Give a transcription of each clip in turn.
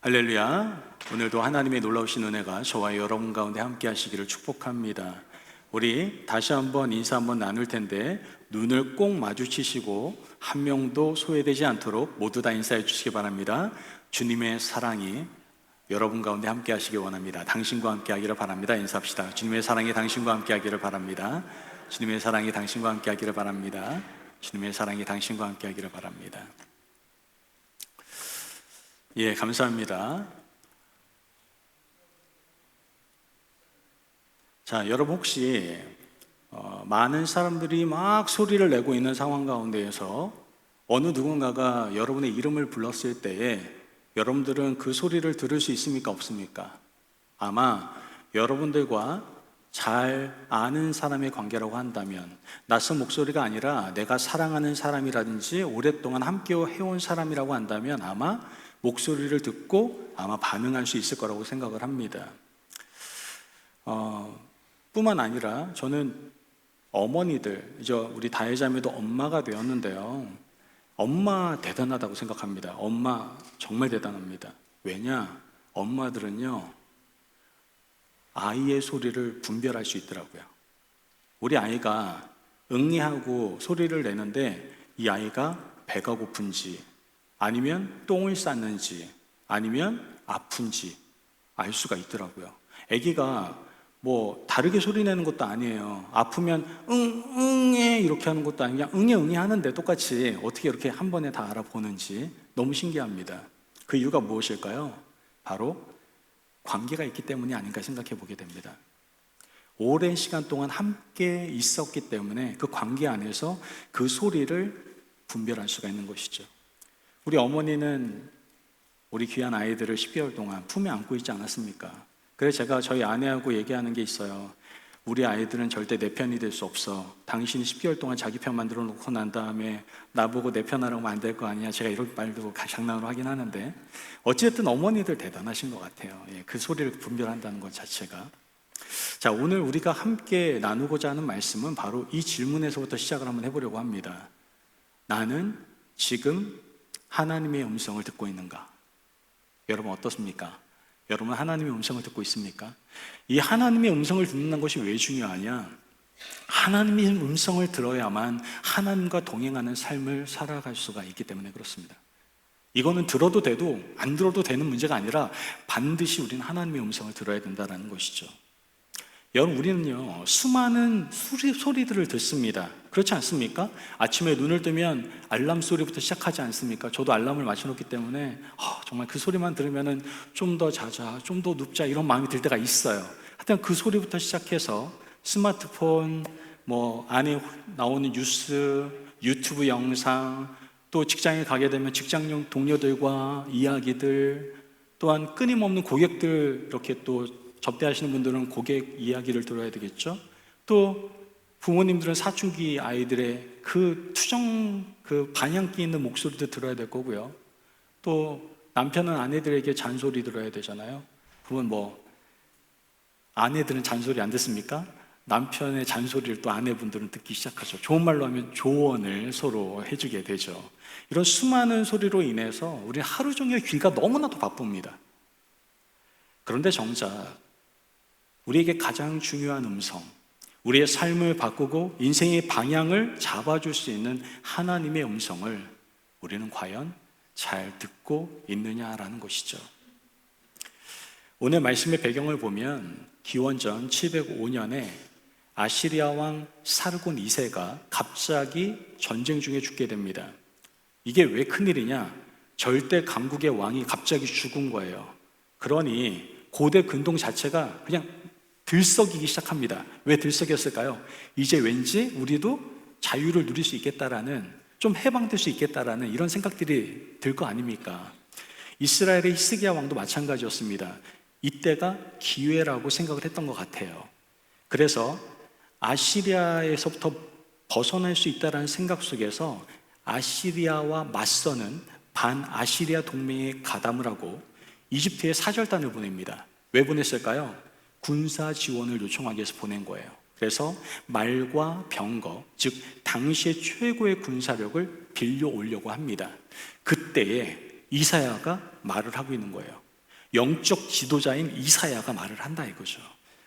할렐루야. 오늘도 하나님의 놀라우신 은혜가 저와 여러분 가운데 함께 하시기를 축복합니다. 우리 다시 한번 인사 한번 나눌 텐데 눈을 꼭 마주치시고 한 명도 소외되지 않도록 모두 다 인사해 주시기 바랍니다. 주님의 사랑이 여러분 가운데 함께 하시기 원합니다. 당신과 함께 하기를 바랍니다. 인사합시다. 주님의 사랑이 당신과 함께 하기를 바랍니다. 주님의 사랑이 당신과 함께 하기를 바랍니다. 주님의 사랑이 당신과 함께 하기를 바랍니다. 예, 감사합니다. 자, 여러분 혹시 많은 사람들이 막 소리를 내고 있는 상황 가운데에서 어느 누군가가 여러분의 이름을 불렀을 때에 여러분들은 그 소리를 들을 수 있습니까? 없습니까? 아마 여러분들과 잘 아는 사람의 관계라고 한다면 낯선 목소리가 아니라 내가 사랑하는 사람이라든지 오랫동안 함께 해온 사람이라고 한다면 아마 목소리를 듣고 아마 반응할 수 있을 거라고 생각을 합니다. 뿐만 아니라 저는 어머니들, 이제 우리 다혜자매도 엄마가 되었는데요. 엄마 대단하다고 생각합니다. 엄마 정말 대단합니다. 왜냐? 엄마들은요, 아이의 소리를 분별할 수 있더라고요. 우리 아이가 응애하고 소리를 내는데 이 아이가 배가 고픈지 아니면 똥을 쌌는지 아니면 아픈지 알 수가 있더라고요. 아기가 뭐 다르게 소리 내는 것도 아니에요. 아프면 응애 이렇게 하는 것도 아니고 그냥 응애 하는데 똑같이 어떻게 이렇게 한 번에 다 알아보는지 너무 신기합니다. 그 이유가 무엇일까요? 바로 관계가 있기 때문이 아닌가 생각해 보게 됩니다. 오랜 시간 동안 함께 있었기 때문에 그 관계 안에서 그 소리를 분별할 수가 있는 것이죠. 우리 어머니는 우리 귀한 아이들을 10개월 동안 품에 안고 있지 않았습니까? 그래서 제가 저희 아내하고 얘기하는 게 있어요. 우리 아이들은 절대 내 편이 될 수 없어. 당신이 10개월 동안 자기 편 만들어 놓고 난 다음에 나보고 내 편 하라고 하면 안 될 거 아니야. 제가 이런 말도 장난으로 하긴 하는데 어쨌든 어머니들 대단하신 것 같아요. 그 소리를 분별한다는 것 자체가. 자, 오늘 우리가 함께 나누고자 하는 말씀은 바로 이 질문에서부터 시작을 한번 해보려고 합니다. 나는 지금 하나님의 음성을 듣고 있는가? 여러분 어떻습니까? 여러분 하나님의 음성을 듣고 있습니까? 이 하나님의 음성을 듣는 것이 왜 중요하냐? 하나님의 음성을 들어야만 하나님과 동행하는 삶을 살아갈 수가 있기 때문에 그렇습니다. 이거는 들어도 돼도 안 들어도 되는 문제가 아니라 반드시 우리는 하나님의 음성을 들어야 된다는 것이죠. 여러분 우리는요 수많은 소리들을 듣습니다. 그렇지 않습니까? 아침에 눈을 뜨면 알람 소리부터 시작하지 않습니까? 저도 알람을 맞춰놓기 때문에 정말 그 소리만 들으면 좀 더 자자, 좀 더 눕자 이런 마음이 들 때가 있어요. 하여튼 그 소리부터 시작해서 스마트폰, 뭐 안에 나오는 뉴스, 유튜브 영상, 또 직장에 가게 되면 직장 동료들과 이야기들, 또한 끊임없는 고객들 이렇게 또 접대하시는 분들은 고객 이야기를 들어야 되겠죠. 또 부모님들은 사춘기 아이들의 그 투정, 그 반향기 있는 목소리도 들어야 될 거고요. 또 남편은 아내들에게 잔소리 들어야 되잖아요. 그러면 뭐 아내들은 잔소리 안 듣습니까? 남편의 잔소리를 또 아내분들은 듣기 시작하죠. 좋은 말로 하면 조언을 서로 해주게 되죠. 이런 수많은 소리로 인해서 우리는 하루 종일 귀가 너무나도 바쁩니다. 그런데 정작 우리에게 가장 중요한 음성, 우리의 삶을 바꾸고 인생의 방향을 잡아줄 수 있는 하나님의 음성을 우리는 과연 잘 듣고 있느냐라는 것이죠. 오늘 말씀의 배경을 보면 기원전 705년에 아시리아 왕 사르곤 2세가 갑자기 전쟁 중에 죽게 됩니다. 이게 왜 큰일이냐? 절대 강국의 왕이 갑자기 죽은 거예요. 그러니 고대 근동 자체가 그냥 들썩이기 시작합니다. 왜 들썩였을까요? 이제 왠지 우리도 자유를 누릴 수 있겠다라는, 좀 해방될 수 있겠다라는 이런 생각들이 들 거 아닙니까? 이스라엘의 히스기야 왕도 마찬가지였습니다. 이때가 기회라고 생각을 했던 것 같아요. 그래서 아시리아에서부터 벗어날 수 있다는 생각 속에서 아시리아와 맞서는 반아시리아 동맹에 가담을 하고 이집트에 사절단을 보냅니다. 왜 보냈을까요? 군사 지원을 요청하기 위해서 보낸 거예요. 그래서 말과 병거, 즉 당시의 최고의 군사력을 빌려 오려고 합니다. 그때에 이사야가 말을 하고 있는 거예요. 영적 지도자인 이사야가 말을 한다 이거죠.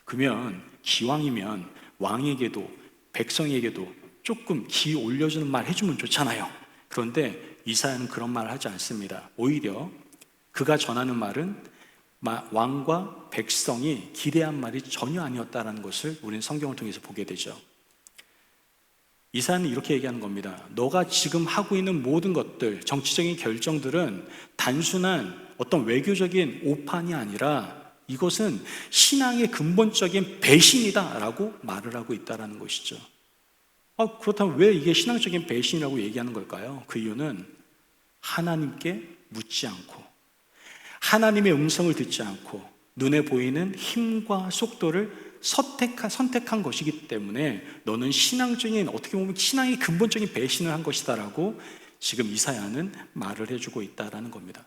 그러면 기왕이면 왕에게도 백성에게도 조금 기 올려주는 말 해주면 좋잖아요. 그런데 이사야는 그런 말을 하지 않습니다. 오히려 그가 전하는 말은 왕과 백성이 기대한 말이 전혀 아니었다는 것을 우리는 성경을 통해서 보게 되죠. 이사야는 이렇게 얘기하는 겁니다. 너가 지금 하고 있는 모든 것들, 정치적인 결정들은 단순한 어떤 외교적인 오판이 아니라 이것은 신앙의 근본적인 배신이다라고 말을 하고 있다는 것이죠. 그렇다면 왜 이게 신앙적인 배신이라고 얘기하는 걸까요? 그 이유는 하나님께 묻지 않고 하나님의 음성을 듣지 않고 눈에 보이는 힘과 속도를 선택한 것이기 때문에 너는 신앙적인, 어떻게 보면 신앙의 근본적인 배신을 한 것이다라고 지금 이사야는 말을 해주고 있다라는 겁니다.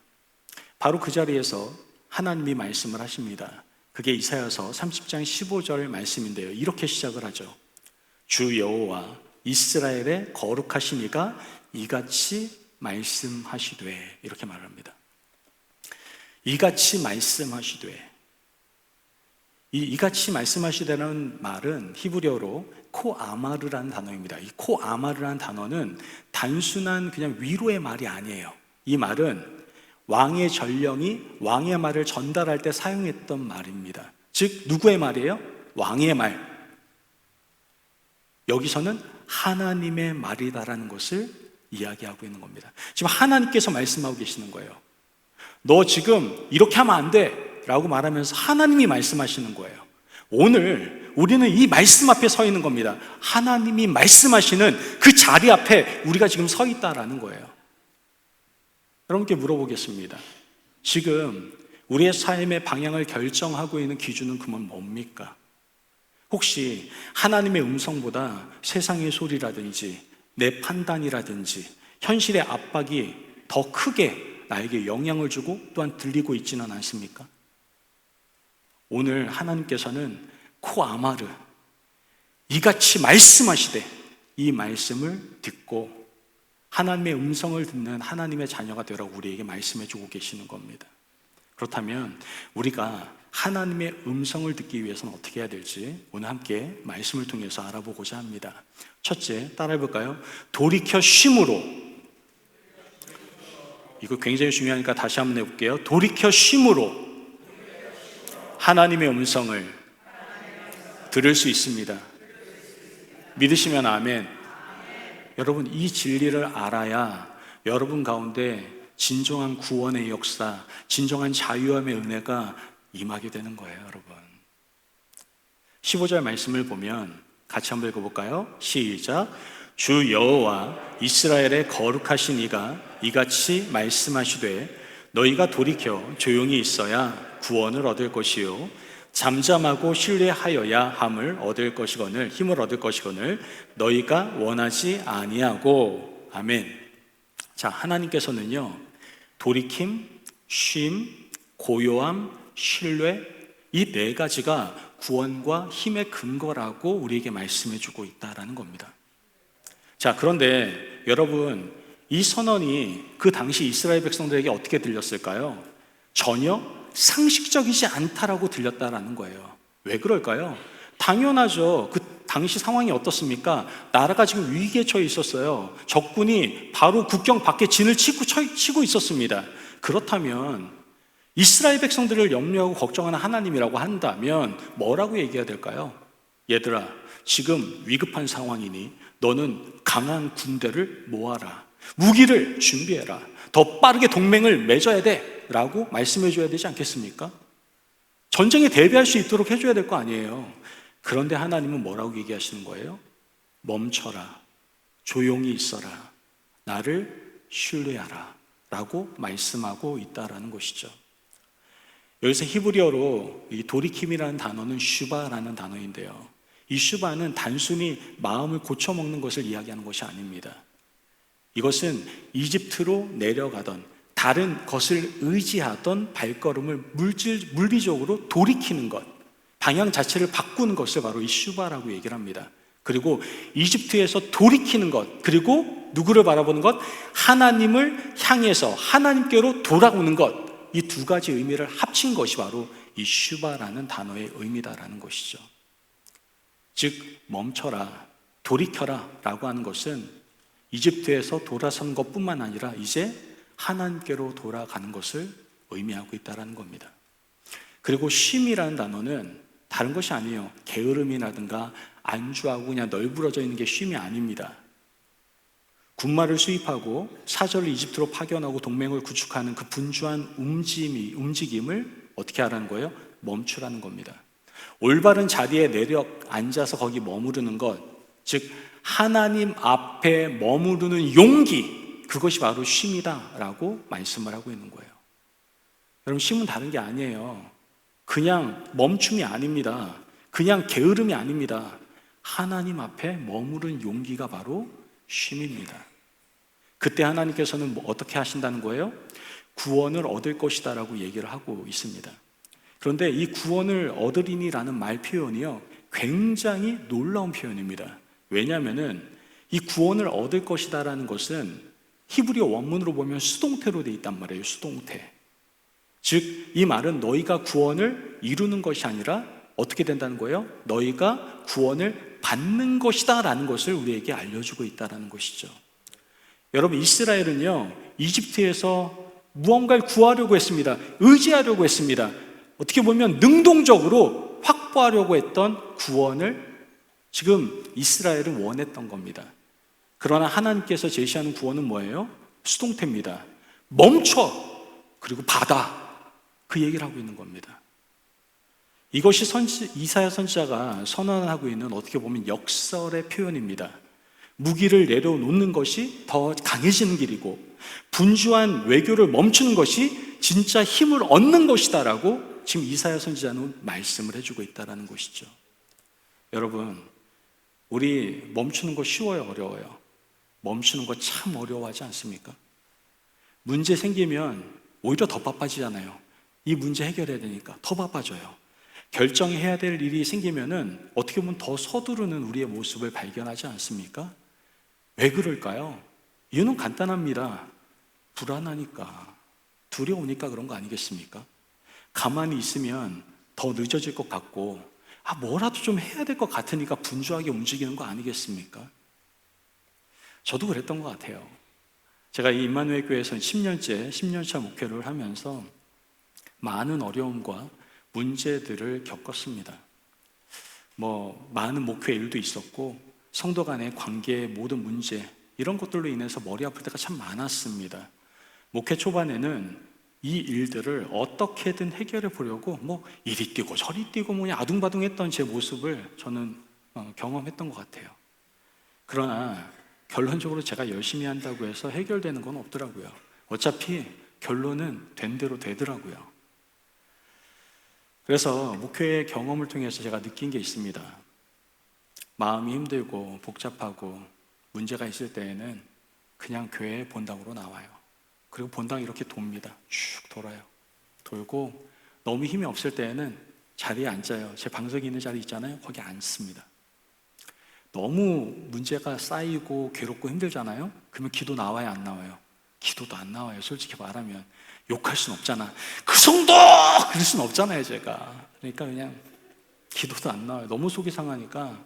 바로 그 자리에서 하나님이 말씀을 하십니다. 그게 이사야서 30장 15절 말씀인데요. 이렇게 시작을 하죠. 주 여호와 이스라엘의 거룩하신 이가 이같이 말씀하시되, 이렇게 말합니다. 이같이 말씀하시되, 이같이 말씀하시되는 말은 히브리어로 코아마르라는 단어입니다. 이 코아마르라는 단어는 단순한 그냥 위로의 말이 아니에요. 이 말은 왕의 전령이 왕의 말을 전달할 때 사용했던 말입니다. 즉 누구의 말이에요? 왕의 말. 여기서는 하나님의 말이다라는 것을 이야기하고 있는 겁니다. 지금 하나님께서 말씀하고 계시는 거예요. 너 지금 이렇게 하면 안 돼 라고 말하면서 하나님이 말씀하시는 거예요. 오늘 우리는 이 말씀 앞에 서 있는 겁니다. 하나님이 말씀하시는 그 자리 앞에 우리가 지금 서 있다라는 거예요. 여러분께 물어보겠습니다. 지금 우리의 삶의 방향을 결정하고 있는 기준은 그러면 뭡니까? 혹시 하나님의 음성보다 세상의 소리라든지 내 판단이라든지 현실의 압박이 더 크게 나에게 영향을 주고 또한 들리고 있지는 않습니까? 오늘 하나님께서는 코아마르, 이같이 말씀하시되, 이 말씀을 듣고 하나님의 음성을 듣는 하나님의 자녀가 되라고 우리에게 말씀해 주고 계시는 겁니다. 그렇다면 우리가 하나님의 음성을 듣기 위해서는 어떻게 해야 될지 오늘 함께 말씀을 통해서 알아보고자 합니다. 첫째, 따라해 볼까요? 돌이켜 쉼으로. 이거 굉장히 중요하니까 다시 한번 해볼게요. 돌이켜 쉼으로 하나님의 음성을 들을 수 있습니다. 믿으시면 아멘. 여러분, 이 진리를 알아야 여러분 가운데 진정한 구원의 역사, 진정한 자유함의 은혜가 임하게 되는 거예요, 여러분. 15절 말씀을 보면 같이 한번 읽어볼까요? 시작. 주 여호와 이스라엘의 거룩하신 이가 이같이 말씀하시되 너희가 돌이켜 조용히 있어야 구원을 얻을 것이요 잠잠하고 신뢰하여야 함을 얻을 것이거늘, 힘을 얻을 것이거늘 너희가 원하지 아니하고. 아멘. 자, 하나님께서는요 돌이킴, 쉼, 고요함, 신뢰, 이 네 가지가 구원과 힘의 근거라고 우리에게 말씀해 주고 있다라는 겁니다. 자, 그런데 여러분, 이 선언이 그 당시 이스라엘 백성들에게 어떻게 들렸을까요? 전혀 상식적이지 않다라고 들렸다라는 거예요. 왜 그럴까요? 당연하죠. 그 당시 상황이 어떻습니까? 나라가 지금 위기에 처해 있었어요. 적군이 바로 국경 밖에 진을 치고 있었습니다. 그렇다면 이스라엘 백성들을 염려하고 걱정하는 하나님이라고 한다면 뭐라고 얘기해야 될까요? 얘들아, 지금 위급한 상황이니 너는 강한 군대를 모아라. 무기를 준비해라. 더 빠르게 동맹을 맺어야 돼 라고 말씀해 줘야 되지 않겠습니까? 전쟁에 대비할 수 있도록 해줘야 될 거 아니에요. 그런데 하나님은 뭐라고 얘기하시는 거예요? 멈춰라. 조용히 있어라. 나를 신뢰하라 라고 말씀하고 있다라는 것이죠. 여기서 히브리어로 이 도리킴이라는 단어는 슈바라는 단어인데요, 이 슈바는 단순히 마음을 고쳐먹는 것을 이야기하는 것이 아닙니다. 이것은 이집트로 내려가던 다른 것을 의지하던 발걸음을 물리적으로 돌이키는 것, 방향 자체를 바꾸는 것을 바로 이 슈바라고 얘기를 합니다. 그리고 이집트에서 돌이키는 것, 그리고 누구를 바라보는 것? 하나님을 향해서 하나님께로 돌아오는 것, 이 두 가지 의미를 합친 것이 바로 이 슈바라는 단어의 의미다라는 것이죠. 즉 멈춰라, 돌이켜라 라고 하는 것은 이집트에서 돌아선 것뿐만 아니라 이제 하나님께로 돌아가는 것을 의미하고 있다는 겁니다. 그리고 쉼이라는 단어는 다른 것이 아니에요. 게으름이라든가 안주하고 그냥 널브러져 있는 게 쉼이 아닙니다. 군마를 수입하고 사절을 이집트로 파견하고 동맹을 구축하는 그 분주한 움직임을 어떻게 하라는 거예요? 멈추라는 겁니다. 올바른 자리에 내려 앉아서 거기 머무르는 것, 즉 하나님 앞에 머무르는 용기, 그것이 바로 쉼이다라고 말씀을 하고 있는 거예요. 여러분, 쉼은 다른 게 아니에요. 그냥 멈춤이 아닙니다. 그냥 게으름이 아닙니다. 하나님 앞에 머무른 용기가 바로 쉼입니다. 그때 하나님께서는 어떻게 하신다는 거예요? 구원을 얻을 것이다 라고 얘기를 하고 있습니다. 그런데 이 구원을 얻으리니라는 말 표현이요, 굉장히 놀라운 표현입니다. 왜냐하면 이 구원을 얻을 것이다 라는 것은 히브리어 원문으로 보면 수동태로 되어 있단 말이에요. 수동태. 즉 이 말은 너희가 구원을 이루는 것이 아니라 어떻게 된다는 거예요? 너희가 구원을 받는 것이다 라는 것을 우리에게 알려주고 있다는 것이죠. 여러분, 이스라엘은요 이집트에서 무언가를 구하려고 했습니다. 의지하려고 했습니다. 어떻게 보면 능동적으로 확보하려고 했던 구원을 지금 이스라엘은 원했던 겁니다. 그러나 하나님께서 제시하는 구원은 뭐예요? 수동태입니다. 멈춰, 그리고 받아, 그 얘기를 하고 있는 겁니다. 이것이 이사야 선지자가 선언하고 있는 어떻게 보면 역설의 표현입니다. 무기를 내려놓는 것이 더 강해지는 길이고 분주한 외교를 멈추는 것이 진짜 힘을 얻는 것이다 라고 지금 이사야 선지자는 말씀을 해주고 있다는 것이죠. 여러분, 우리 멈추는 거 쉬워요, 어려워요? 멈추는 거 참 어려워하지 않습니까? 문제 생기면 오히려 더 바빠지잖아요. 이 문제 해결해야 되니까 더 바빠져요. 결정해야 될 일이 생기면은 어떻게 보면 더 서두르는 우리의 모습을 발견하지 않습니까? 왜 그럴까요? 이유는 간단합니다. 불안하니까, 두려우니까 그런 거 아니겠습니까? 가만히 있으면 더 늦어질 것 같고, 뭐라도 좀 해야 될 것 같으니까 분주하게 움직이는 거 아니겠습니까? 저도 그랬던 것 같아요. 제가 이 임마누엘 교회에서 10년차 목회를 하면서 많은 어려움과 문제들을 겪었습니다. 많은 목회 일도 있었고 성도 간의 관계의 모든 문제, 이런 것들로 인해서 머리 아플 때가 참 많았습니다. 목회 초반에는 이 일들을 어떻게든 해결해 보려고 이리 뛰고 저리 뛰고 아둥바둥했던 제 모습을 저는 경험했던 것 같아요. 그러나 결론적으로 제가 열심히 한다고 해서 해결되는 건 없더라고요. 어차피 결론은 된 대로 되더라고요. 그래서 목회의 경험을 통해서 제가 느낀 게 있습니다. 마음이 힘들고 복잡하고 문제가 있을 때에는 그냥 교회에 본당으로 나와요. 그리고 본당 이렇게 돕니다. 쭉 돌아요. 돌고 너무 힘이 없을 때에는 자리에 앉아요. 제 방석이 있는 자리 있잖아요. 거기 앉습니다. 너무 문제가 쌓이고 괴롭고 힘들잖아요. 그러면 기도 나와요, 안 나와요? 기도도 안 나와요. 솔직히 말하면 욕할 순 없잖아. 그 정도! 그럴 순 없잖아요, 제가. 그러니까 그냥 기도도 안 나와요. 너무 속이 상하니까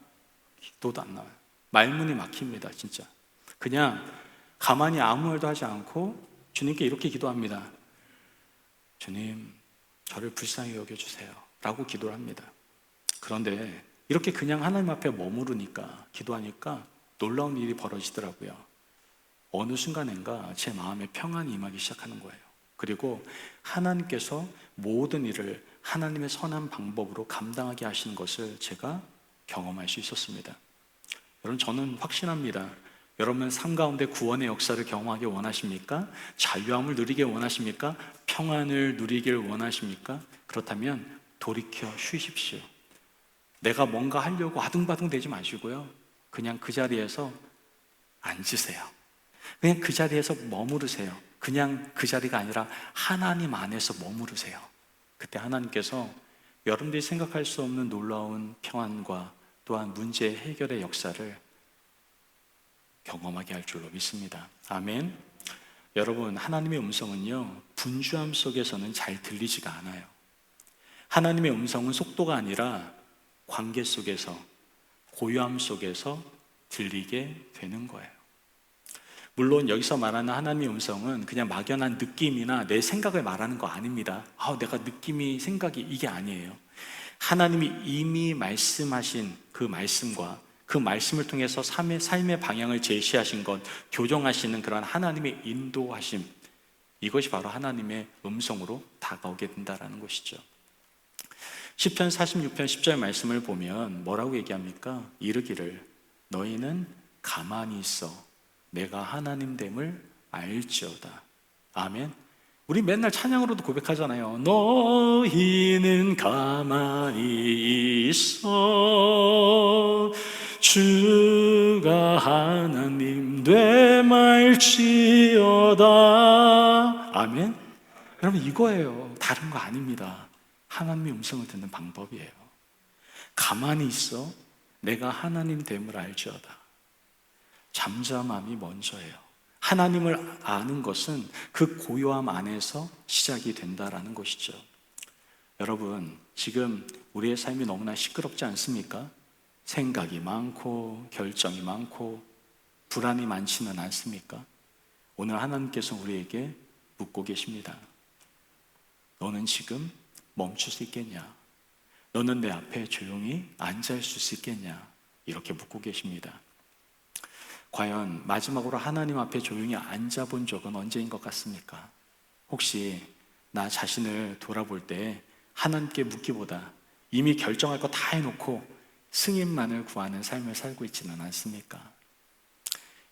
기도도 안 나와요. 말문이 막힙니다, 진짜. 그냥 가만히 아무 말도 하지 않고 주님께 이렇게 기도합니다. 주님, 저를 불쌍히 여겨주세요 라고 기도를 합니다. 그런데 이렇게 그냥 하나님 앞에 머무르니까, 기도하니까 놀라운 일이 벌어지더라고요. 어느 순간인가 제 마음에 평안이 임하기 시작하는 거예요. 그리고 하나님께서 모든 일을 하나님의 선한 방법으로 감당하게 하시는 것을 제가 경험할 수 있었습니다. 여러분, 저는 확신합니다. 여러분 삶 가운데 구원의 역사를 경험하기 원하십니까? 자유함을 누리길 원하십니까? 평안을 누리길 원하십니까? 그렇다면 돌이켜 쉬십시오. 내가 뭔가 하려고 아둥바둥 대지 마시고요, 그냥 그 자리에서 앉으세요. 그냥 그 자리에서 머무르세요. 그냥 그 자리가 아니라 하나님 안에서 머무르세요. 그때 하나님께서 여러분들이 생각할 수 없는 놀라운 평안과 또한 문제 해결의 역사를 경험하게 할 줄로 믿습니다. 아멘. 여러분, 하나님의 음성은요, 분주함 속에서는 잘 들리지가 않아요. 하나님의 음성은 속도가 아니라 관계 속에서, 고요함 속에서 들리게 되는 거예요. 물론 여기서 말하는 하나님의 음성은 그냥 막연한 느낌이나 내 생각을 말하는 거 아닙니다. 내가 느낌이, 생각이, 이게 아니에요. 하나님이 이미 말씀하신 그 말씀과 그 말씀을 통해서 삶의 방향을 제시하신 것, 교정하시는 그런 하나님의 인도하심, 이것이 바로 하나님의 음성으로 다가오게 된다는 것이죠. 시편 46편 10절 말씀을 보면 뭐라고 얘기합니까? 이르기를 너희는 가만히 있어 내가 하나님됨을 알지어다. 아멘. 우리 맨날 찬양으로도 고백하잖아요. 너희는 가만히 있어 주가 하나님 되말지어다. 아멘. 여러분, 이거예요. 다른 거 아닙니다. 하나님의 음성을 듣는 방법이에요. 가만히 있어 내가 하나님 됨을 알지어다. 잠잠함이 먼저예요. 하나님을 아는 것은 그 고요함 안에서 시작이 된다라는 것이죠. 여러분, 지금 우리의 삶이 너무나 시끄럽지 않습니까? 생각이 많고 결정이 많고 불안이 많지는 않습니까? 오늘 하나님께서 우리에게 묻고 계십니다. 너는 지금 멈출 수 있겠냐? 너는 내 앞에 조용히 앉아 있을 수 있겠냐? 이렇게 묻고 계십니다. 과연 마지막으로 하나님 앞에 조용히 앉아본 적은 언제인 것 같습니까? 혹시 나 자신을 돌아볼 때 하나님께 묻기보다 이미 결정할 거 다 해놓고 승인만을 구하는 삶을 살고 있지는 않습니까?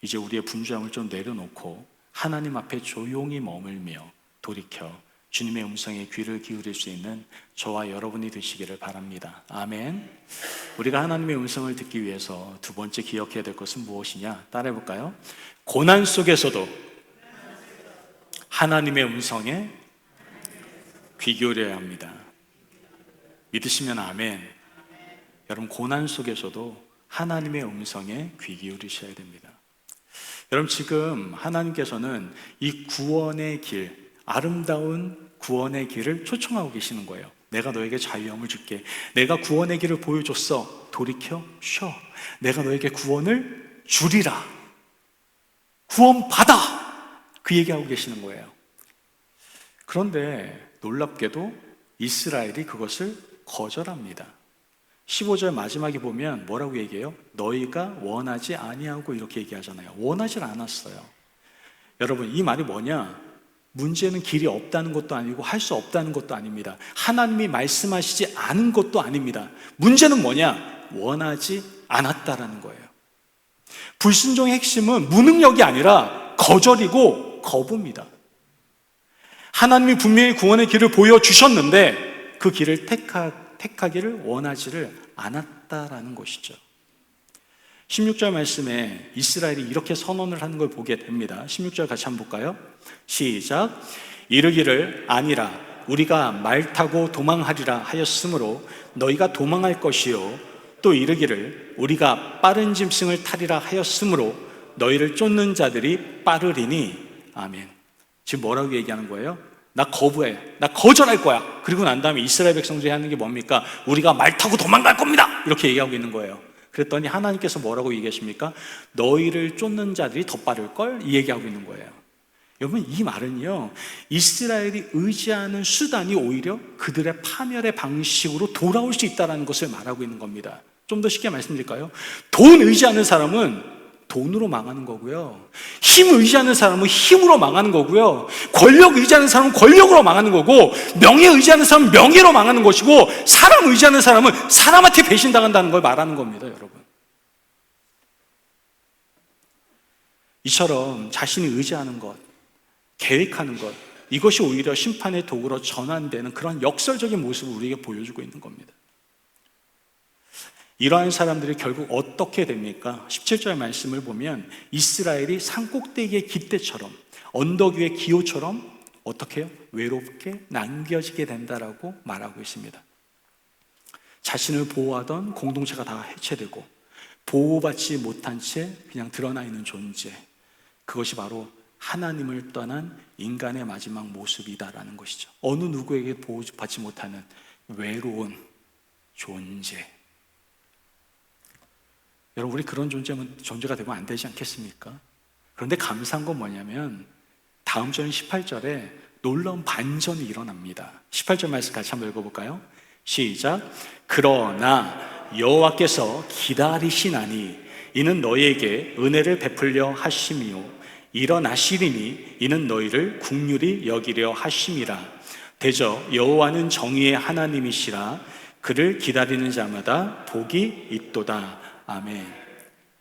이제 우리의 분주함을 좀 내려놓고 하나님 앞에 조용히 머물며 돌이켜 주님의 음성에 귀를 기울일 수 있는 저와 여러분이 되시기를 바랍니다. 아멘. 우리가 하나님의 음성을 듣기 위해서 두 번째 기억해야 될 것은 무엇이냐? 따라해 볼까요? 고난 속에서도 하나님의 음성에 귀 기울여야 합니다. 믿으시면 아멘. 여러분, 고난 속에서도 하나님의 음성에 귀 기울이셔야 됩니다. 여러분, 지금 하나님께서는 이 구원의 길, 아름다운 구원의 길을 초청하고 계시는 거예요. 내가 너에게 자유함을 줄게. 내가 구원의 길을 보여줬어. 돌이켜 쉬어. 내가 너에게 구원을 주리라. 구원받아. 그 얘기하고 계시는 거예요. 그런데 놀랍게도 이스라엘이 그것을 거절합니다. 15절 마지막에 보면 뭐라고 얘기해요? 너희가 원하지 아니하고 이렇게 얘기하잖아요. 원하질 않았어요. 여러분, 이 말이 뭐냐? 문제는 길이 없다는 것도 아니고 할 수 없다는 것도 아닙니다. 하나님이 말씀하시지 않은 것도 아닙니다. 문제는 뭐냐? 원하지 않았다라는 거예요. 불순종의 핵심은 무능력이 아니라 거절이고 거부입니다. 하나님이 분명히 구원의 길을 보여주셨는데 그 길을 택하기를 원하지를 않았다라는 것이죠. 16절 말씀에 이스라엘이 이렇게 선언을 하는 걸 보게 됩니다. 16절 같이 한번 볼까요? 시작. 이르기를 아니라 우리가 말 타고 도망하리라 하였으므로 너희가 도망할 것이요 또 이르기를 우리가 빠른 짐승을 타리라 하였으므로 너희를 쫓는 자들이 빠르리니. 아멘. 지금 뭐라고 얘기하는 거예요? 나 거부해. 나 거절할 거야. 그리고 난 다음에 이스라엘 백성들이 하는 게 뭡니까? 우리가 말 타고 도망갈 겁니다. 이렇게 얘기하고 있는 거예요. 그랬더니 하나님께서 뭐라고 얘기하십니까? 너희를 쫓는 자들이 더 빠를걸? 이 얘기하고 있는 거예요. 여러분, 이 말은요, 이스라엘이 의지하는 수단이 오히려 그들의 파멸의 방식으로 돌아올 수 있다는 것을 말하고 있는 겁니다. 좀 더 쉽게 말씀드릴까요? 돈 의지하는 사람은 돈으로 망하는 거고요, 힘 의지하는 사람은 힘으로 망하는 거고요, 권력 의지하는 사람은 권력으로 망하는 거고, 명예 의지하는 사람은 명예로 망하는 것이고, 사람 의지하는 사람은 사람한테 배신당한다는 걸 말하는 겁니다. 여러분, 이처럼 자신이 의지하는 것, 계획하는 것, 이것이 오히려 심판의 도구로 전환되는 그런 역설적인 모습을 우리에게 보여주고 있는 겁니다. 이러한 사람들이 결국 어떻게 됩니까? 17절 말씀을 보면 이스라엘이 산꼭대기의 깃대처럼, 언덕 위의 기호처럼 어떻게 해요? 외롭게 남겨지게 된다라고 말하고 있습니다. 자신을 보호하던 공동체가 다 해체되고 보호받지 못한 채 그냥 드러나 있는 존재, 그것이 바로 하나님을 떠난 인간의 마지막 모습이다라는 것이죠. 어느 누구에게 보호받지 못하는 외로운 존재. 여러분, 우리 그런 존재가 되면 안 되지 않겠습니까? 그런데 감사한 건 뭐냐면 다음 절 18절에 놀라운 반전이 일어납니다. 18절 말씀 같이 한번 읽어볼까요? 시작. 그러나 여호와께서 기다리시나니 이는 너희에게 은혜를 베풀려 하심이요 일어나시리니 이는 너희를 긍휼히 여기려 하심이라. 대저 여호와는 정의의 하나님이시라. 그를 기다리는 자마다 복이 있도다. 아멘.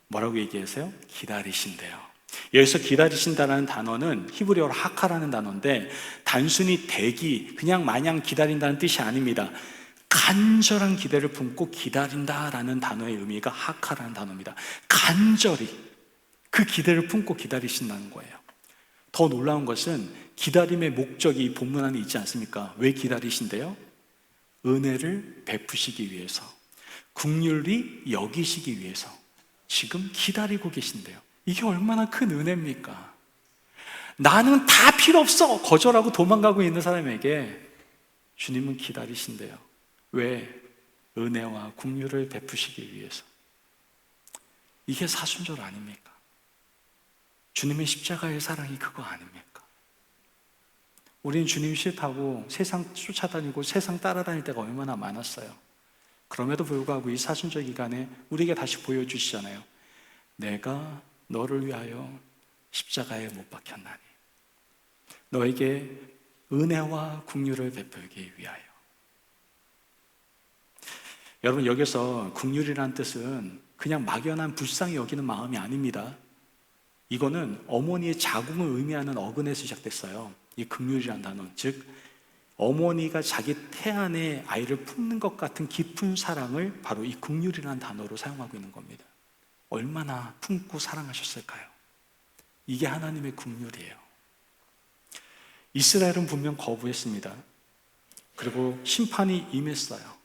뭐라고 얘기하세요? 기다리신대요. 여기서 기다리신다라는 단어는 히브리어로 하카라는 단어인데 단순히 대기, 그냥 마냥 기다린다는 뜻이 아닙니다. 간절한 기대를 품고 기다린다라는 단어의 의미가 하카라는 단어입니다. 간절히 그 기대를 품고 기다리신다는 거예요. 더 놀라운 것은 기다림의 목적이 이 본문 안에 있지 않습니까? 왜 기다리신대요? 은혜를 베푸시기 위해서, 긍휼히 여기시기 위해서 지금 기다리고 계신대요. 이게 얼마나 큰 은혜입니까? 나는 다 필요 없어! 거절하고 도망가고 있는 사람에게 주님은 기다리신대요. 왜? 은혜와 긍휼을 베푸시기 위해서. 이게 사순절 아닙니까? 주님의 십자가의 사랑이 그거 아닙니까? 우리는 주님 싫다고 세상 쫓아다니고 세상 따라다닐 때가 얼마나 많았어요. 그럼에도 불구하고 이 사순절 기간에 우리에게 다시 보여주시잖아요. 내가 너를 위하여 십자가에 못 박혔나니 너에게 은혜와 긍휼을 베풀기 위하여. 여러분, 여기서 긍휼이라는 뜻은 그냥 막연한 불쌍히 여기는 마음이 아닙니다. 이거는 어머니의 자궁을 의미하는 어근에서 시작됐어요. 이 긍휼이라는 단어, 즉 어머니가 자기 태 안에 아이를 품는 것 같은 깊은 사랑을 바로 이 긍휼이라는 단어로 사용하고 있는 겁니다. 얼마나 품고 사랑하셨을까요? 이게 하나님의 긍휼이에요. 이스라엘은 분명 거부했습니다. 그리고 심판이 임했어요.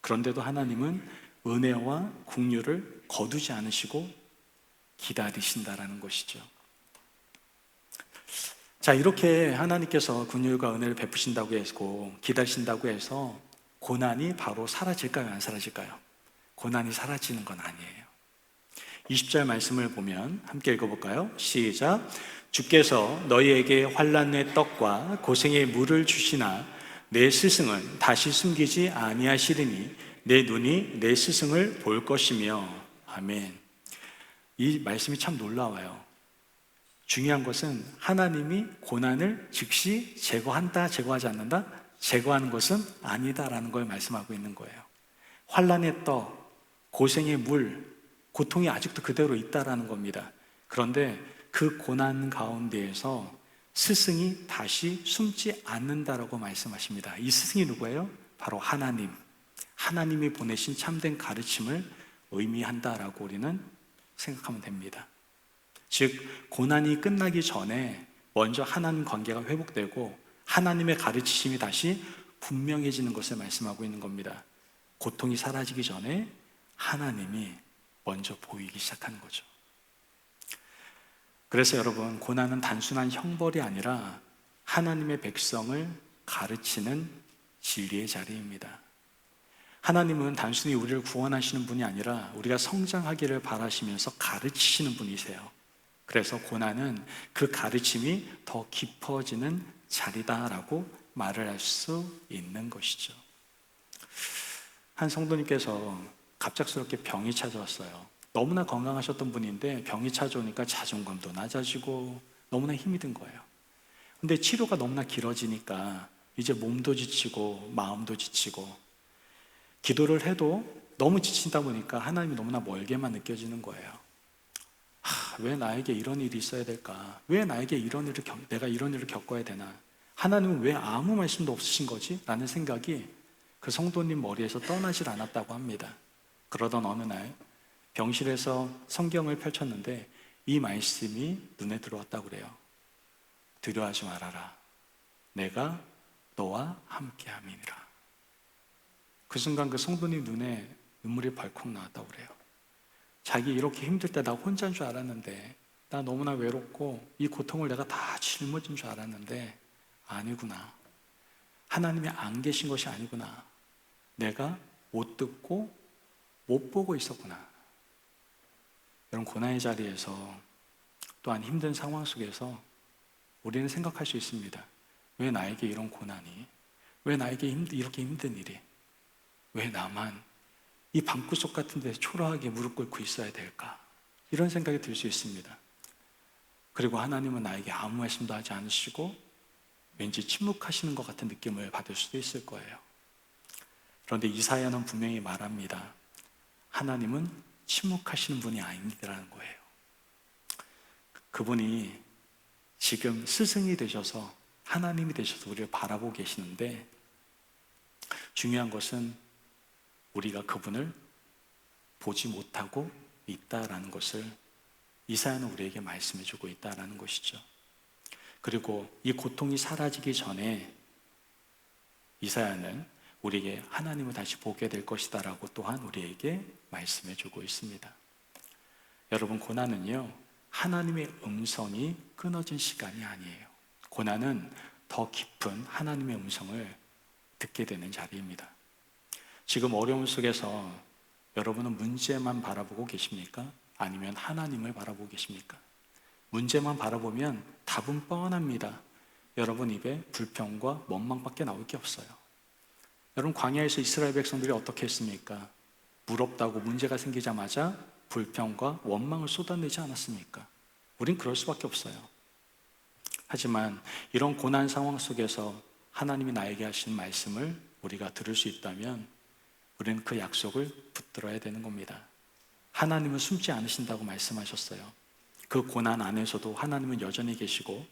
그런데도 하나님은 은혜와 긍휼을 거두지 않으시고 기다리신다라는 것이죠. 자, 이렇게 하나님께서 긍휼과 은혜를 베푸신다고 했고 기다리신다고 해서 고난이 바로 사라질까요? 안 사라질까요? 고난이 사라지는 건 아니에요. 20절 말씀을 보면 함께 읽어볼까요? 시작. 주께서 너희에게 환난의 떡과 고생의 물을 주시나 내 스승은 다시 숨기지 아니하시리니 내 눈이 내 스승을 볼 것이며. 아멘. 이 말씀이 참 놀라워요. 중요한 것은 하나님이 고난을 즉시 제거한다, 제거하지 않는다? 제거하는 것은 아니다라는 걸 말씀하고 있는 거예요. 환난의 떡, 고생의 물, 고통이 아직도 그대로 있다라는 겁니다. 그런데 그 고난 가운데에서 스승이 다시 숨지 않는다라고 말씀하십니다. 이 스승이 누구예요? 바로 하나님. 하나님이 보내신 참된 가르침을 의미한다라고 우리는 생각하면 됩니다. 즉 고난이 끝나기 전에 먼저 하나님 관계가 회복되고 하나님의 가르치심이 다시 분명해지는 것을 말씀하고 있는 겁니다. 고통이 사라지기 전에 하나님이 먼저 보이기 시작하는 거죠. 그래서 여러분, 고난은 단순한 형벌이 아니라 하나님의 백성을 가르치는 진리의 자리입니다. 하나님은 단순히 우리를 구원하시는 분이 아니라 우리가 성장하기를 바라시면서 가르치시는 분이세요. 그래서 고난은 그 가르침이 더 깊어지는 자리다라고 말을 할 수 있는 것이죠. 한 성도님께서 갑작스럽게 병이 찾아왔어요. 너무나 건강하셨던 분인데 병이 찾아오니까 자존감도 낮아지고 너무나 힘이 든 거예요. 근데 치료가 너무나 길어지니까 이제 몸도 지치고 마음도 지치고 기도를 해도 너무 지친다 보니까 하나님이 너무나 멀게만 느껴지는 거예요. 왜 나에게 이런 일이 있어야 될까? 왜 나에게 내가 이런 일을 겪어야 되나? 하나님은 왜 아무 말씀도 없으신 거지? 라는 생각이 그 성도님 머리에서 떠나질 않았다고 합니다. 그러던 어느 날 병실에서 성경을 펼쳤는데 이 말씀이 눈에 들어왔다고 그래요. 두려워하지 말아라. 내가 너와 함께함이니라. 그 순간 그 성도님 눈에 눈물이 벌컥 나왔다고 그래요. 자기 이렇게 힘들 때 나 혼자인 줄 알았는데 나 너무나 외롭고 이 고통을 내가 다 짊어진 줄 알았는데 아니구나. 하나님이 안 계신 것이 아니구나. 내가 못 듣고 못 보고 있었구나. 이런 고난의 자리에서 또한 힘든 상황 속에서 우리는 생각할 수 있습니다. 왜 나에게 이런 고난이? 왜 나에게 이렇게 힘든 일이? 왜 나만 이 방구석 같은 데서 초라하게 무릎 꿇고 있어야 될까? 이런 생각이 들 수 있습니다. 그리고 하나님은 나에게 아무 말씀도 하지 않으시고 왠지 침묵하시는 것 같은 느낌을 받을 수도 있을 거예요. 그런데 이사야는 분명히 말합니다. 하나님은 침묵하시는 분이 아니라는 거예요. 그분이 지금 스승이 되셔서 하나님이 되셔서 우리를 바라보고 계시는데 중요한 것은 우리가 그분을 보지 못하고 있다라는 것을 이사야는 우리에게 말씀해주고 있다라는 것이죠. 그리고 이 고통이 사라지기 전에 이사야는 우리에게 하나님을 다시 보게 될 것이다라고 또한 우리에게 말씀해주고 있습니다. 여러분, 고난은요, 하나님의 음성이 끊어진 시간이 아니에요. 고난은 더 깊은 하나님의 음성을 듣게 되는 자리입니다. 지금 어려움 속에서 여러분은 문제만 바라보고 계십니까? 아니면 하나님을 바라보고 계십니까? 문제만 바라보면 답은 뻔합니다. 여러분 입에 불평과 원망밖에 나올 게 없어요. 여러분, 광야에서 이스라엘 백성들이 어떻게 했습니까? 물 없다고 문제가 생기자마자 불평과 원망을 쏟아내지 않았습니까? 우린 그럴 수밖에 없어요. 하지만 이런 고난 상황 속에서 하나님이 나에게 하신 말씀을 우리가 들을 수 있다면 우리는 그 약속을 붙들어야 되는 겁니다. 하나님은 숨지 않으신다고 말씀하셨어요. 그 고난 안에서도 하나님은 여전히 계시고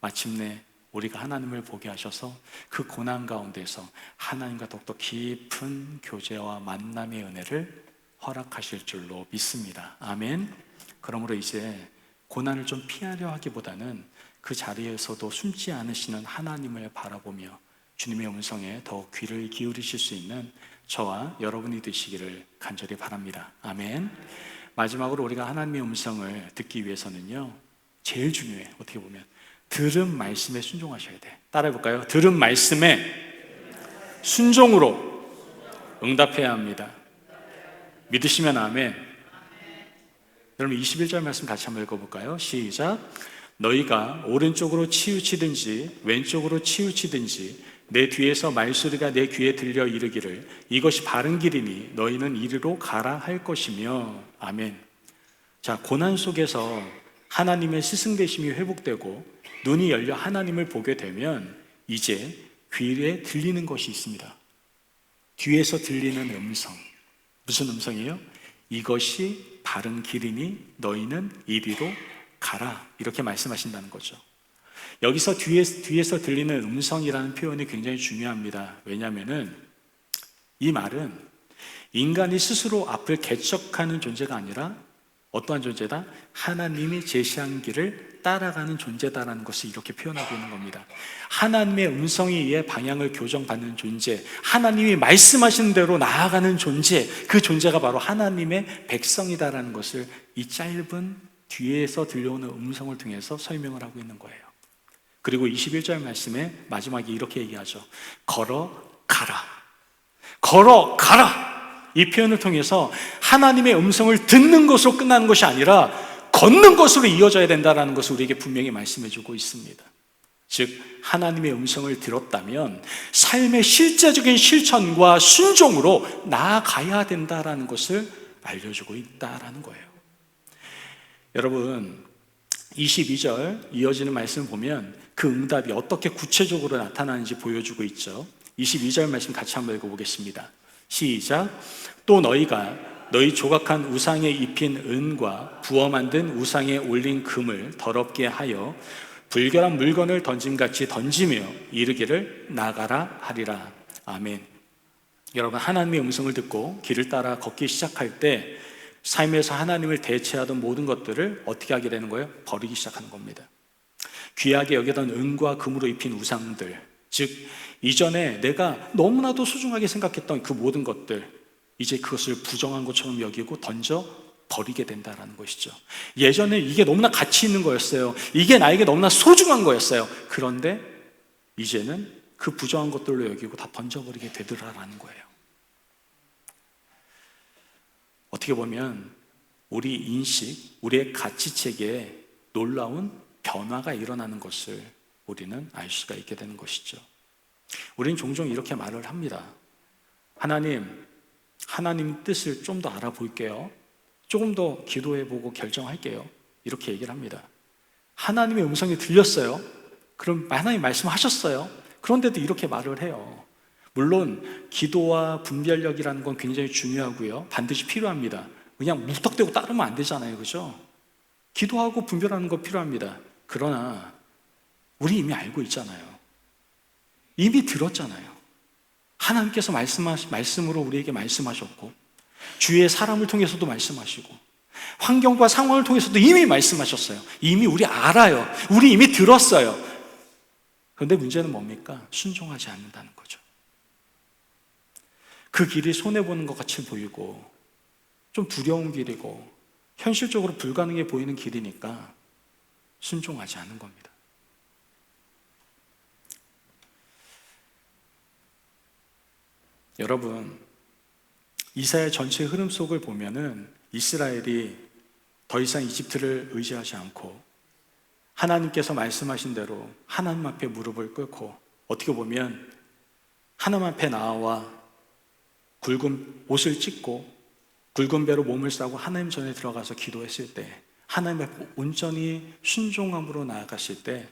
마침내 우리가 하나님을 보게 하셔서 그 고난 가운데서 하나님과 더욱더 깊은 교제와 만남의 은혜를 허락하실 줄로 믿습니다. 아멘. 그러므로 이제 고난을 좀 피하려 하기보다는 그 자리에서도 숨지 않으시는 하나님을 바라보며 주님의 음성에 더 귀를 기울이실 수 있는 저와 여러분이 되시기를 간절히 바랍니다. 아멘. 마지막으로 우리가 하나님의 음성을 듣기 위해서는요, 제일 중요해. 어떻게 보면 들은 말씀에 순종하셔야 돼. 따라해볼까요? 들은 말씀에 순종으로 응답해야 합니다. 믿으시면 아멘. 여러분 21절 말씀 같이 한번 읽어볼까요? 시작. 너희가 오른쪽으로 치우치든지 왼쪽으로 치우치든지 내 뒤에서 말소리가 내 귀에 들려 이르기를 이것이 바른 길이니 너희는 이리로 가라 할 것이며. 아멘. 자, 고난 속에서 하나님의 스승되심이 회복되고 눈이 열려 하나님을 보게 되면 이제 귀에 들리는 것이 있습니다. 뒤에서 들리는 음성. 무슨 음성이에요? 이것이 바른 길이니 너희는 이리로 가라. 이렇게 말씀하신다는 거죠. 여기서 뒤에서 들리는 음성이라는 표현이 굉장히 중요합니다. 왜냐하면 이 말은 인간이 스스로 앞을 개척하는 존재가 아니라 어떠한 존재다? 하나님이 제시한 길을 따라가는 존재다라는 것을 이렇게 표현하고 있는 겁니다. 하나님의 음성에 의해 방향을 교정받는 존재, 하나님이 말씀하신 대로 나아가는 존재, 그 존재가 바로 하나님의 백성이다라는 것을 이 짧은 뒤에서 들려오는 음성을 통해서 설명을 하고 있는 거예요. 그리고 21절 말씀에 마지막에 이렇게 얘기하죠. 걸어가라. 걸어가라. 이 표현을 통해서 하나님의 음성을 듣는 것으로 끝나는 것이 아니라 걷는 것으로 이어져야 된다는 것을 우리에게 분명히 말씀해 주고 있습니다. 즉 하나님의 음성을 들었다면 삶의 실제적인 실천과 순종으로 나아가야 된다는 것을 알려주고 있다는 거예요. 여러분 22절 이어지는 말씀을 보면 그 응답이 어떻게 구체적으로 나타나는지 보여주고 있죠. 22절 말씀 같이 한번 읽어보겠습니다. 시작. 또 너희가 너희 조각한 우상에 입힌 은과 부어 만든 우상에 올린 금을 더럽게 하여 불결한 물건을 던짐같이 던지며 이르기를 나가라 하리라. 아멘. 여러분 하나님의 음성을 듣고 길을 따라 걷기 시작할 때 삶에서 하나님을 대체하던 모든 것들을 어떻게 하게 되는 거예요? 버리기 시작하는 겁니다. 귀하게 여기던 은과 금으로 입힌 우상들, 즉 이전에 내가 너무나도 소중하게 생각했던 그 모든 것들, 이제 그것을 부정한 것처럼 여기고 던져 버리게 된다는 것이죠. 예전에 이게 너무나 가치 있는 거였어요. 이게 나에게 너무나 소중한 거였어요. 그런데 이제는 그 부정한 것들로 여기고 다 던져버리게 되더라라는 거예요. 어떻게 보면 우리 인식, 우리의 가치체계에 놀라운 변화가 일어나는 것을 우리는 알 수가 있게 되는 것이죠. 우리는 종종 이렇게 말을 합니다. 하나님 뜻을 좀 더 알아볼게요. 조금 더 기도해보고 결정할게요. 이렇게 얘기를 합니다. 하나님의 음성이 들렸어요. 그럼 하나님 말씀하셨어요. 그런데도 이렇게 말을 해요. 물론 기도와 분별력이라는 건 굉장히 중요하고요. 반드시 필요합니다. 그냥 무턱대고 따르면 안 되잖아요. 그죠? 기도하고 분별하는 거 필요합니다. 그러나 우리 이미 알고 있잖아요. 이미 들었잖아요. 하나님께서 말씀으로 우리에게 말씀하셨고, 주위의 사람을 통해서도 말씀하시고, 환경과 상황을 통해서도 이미 말씀하셨어요. 이미 우리 알아요. 우리 이미 들었어요. 그런데 문제는 뭡니까? 순종하지 않는다는 거죠. 그 길이 손해보는 것 같이 보이고 좀 두려운 길이고 현실적으로 불가능해 보이는 길이니까 순종하지 않는 겁니다. 여러분, 이사야 전체 흐름 속을 보면은 이스라엘이 더 이상 이집트를 의지하지 않고 하나님께서 말씀하신 대로 하나님 앞에 무릎을 꿇고, 어떻게 보면 하나님 앞에 나와 굵은 옷을 찢고 굵은 배로 몸을 싸고 하나님 전에 들어가서 기도했을 때, 하나님 앞에 온전히 순종함으로 나아갔을 때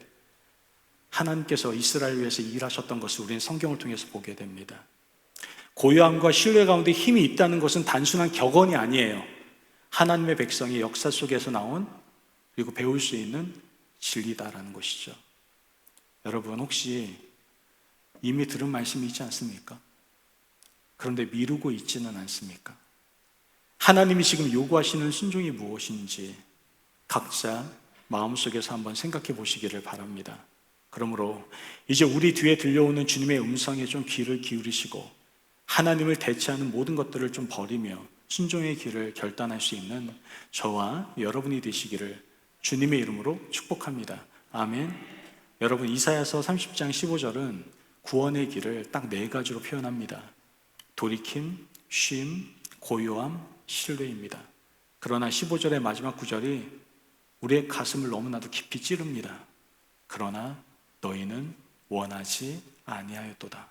하나님께서 이스라엘 위해서 일하셨던 것을 우리는 성경을 통해서 보게 됩니다. 고요함과 신뢰 가운데 힘이 있다는 것은 단순한 격언이 아니에요. 하나님의 백성이 역사 속에서 나온, 그리고 배울 수 있는 진리다라는 것이죠. 여러분, 혹시 이미 들은 말씀이 있지 않습니까? 그런데 미루고 있지는 않습니까? 하나님이 지금 요구하시는 순종이 무엇인지 각자 마음속에서 한번 생각해 보시기를 바랍니다. 그러므로 이제 우리 뒤에 들려오는 주님의 음성에 좀 귀를 기울이시고 하나님을 대체하는 모든 것들을 좀 버리며 순종의 길을 결단할 수 있는 저와 여러분이 되시기를 주님의 이름으로 축복합니다. 아멘. 여러분, 이사야서 30장 15절은 구원의 길을 딱 4가지로 표현합니다. 돌이킴, 쉼, 고요함, 신뢰입니다. 그러나 15절의 마지막 구절이 우리의 가슴을 너무나도 깊이 찌릅니다. 그러나 너희는 원하지 아니하였도다.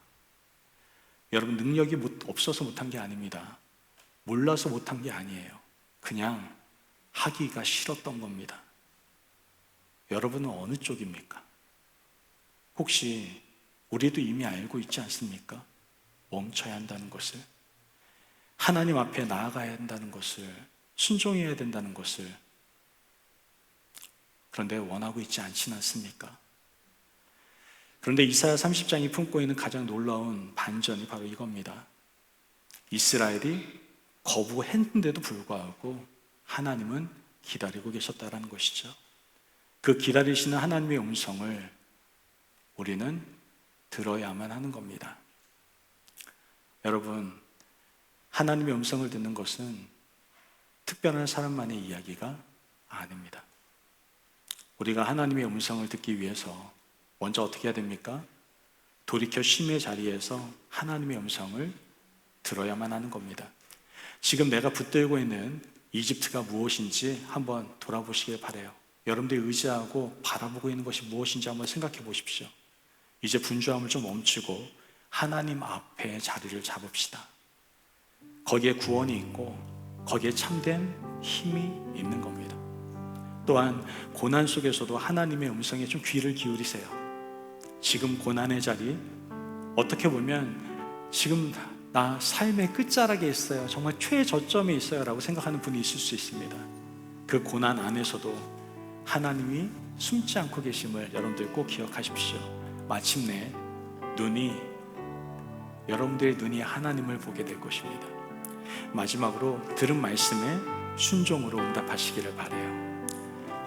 여러분, 능력이 없어서 못한 게 아닙니다. 몰라서 못한 게 아니에요. 그냥 하기가 싫었던 겁니다. 여러분은 어느 쪽입니까? 혹시 우리도 이미 알고 있지 않습니까? 멈춰야 한다는 것을, 하나님 앞에 나아가야 한다는 것을, 순종해야 된다는 것을. 그런데 원하고 있지 않지는 않습니까? 그런데 이사야 30장이 품고 있는 가장 놀라운 반전이 바로 이겁니다. 이스라엘이 거부했는데도 불구하고 하나님은 기다리고 계셨다는 것이죠. 그 기다리시는 하나님의 음성을 우리는 들어야만 하는 겁니다. 여러분, 하나님의 음성을 듣는 것은 특별한 사람만의 이야기가 아닙니다. 우리가 하나님의 음성을 듣기 위해서 먼저 어떻게 해야 됩니까? 돌이켜 쉼의 자리에서 하나님의 음성을 들어야만 하는 겁니다. 지금 내가 붙들고 있는 이집트가 무엇인지 한번 돌아보시길 바라요. 여러분들이 의지하고 바라보고 있는 것이 무엇인지 한번 생각해 보십시오. 이제 분주함을 좀 멈추고 하나님 앞에 자리를 잡읍시다. 거기에 구원이 있고 거기에 참된 힘이 있는 겁니다. 또한 고난 속에서도 하나님의 음성에 좀 귀를 기울이세요. 지금 고난의 자리, 어떻게 보면 지금 나 삶의 끝자락에 있어요, 정말 최저점에 있어요 라고 생각하는 분이 있을 수 있습니다. 그 고난 안에서도 하나님이 숨지 않고 계심을 여러분들 꼭 기억하십시오. 마침내 여러분들의 눈이 하나님을 보게 될 것입니다. 마지막으로 들은 말씀에 순종으로 응답하시기를 바라요.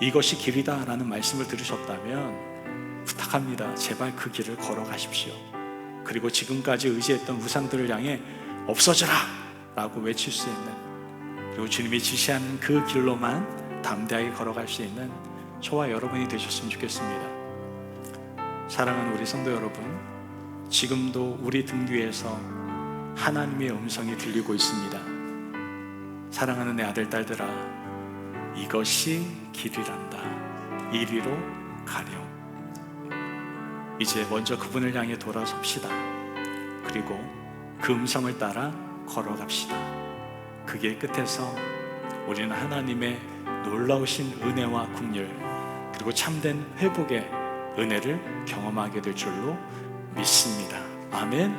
이것이 길이다 라는 말씀을 들으셨다면 부탁합니다. 제발 그 길을 걸어가십시오. 그리고 지금까지 의지했던 우상들을 향해 없어져라 라고 외칠 수 있는 그리고 주님이 지시하는 그 길로만 담대하게 걸어갈 수 있는 저와 여러분이 되셨으면 좋겠습니다. 사랑하는 우리 성도 여러분, 지금도 우리 등 뒤에서 하나님의 음성이 들리고 있습니다. 사랑하는 내 아들 딸들아, 이것이 길이란다. 이리로 가렴. 이제 먼저 그분을 향해 돌아섭시다. 그리고 그 음성을 따라 걸어갑시다. 그 길 끝에서 우리는 하나님의 놀라우신 은혜와 긍휼, 그리고 참된 회복의 은혜를 경험하게 될 줄로 믿습니다. 아멘.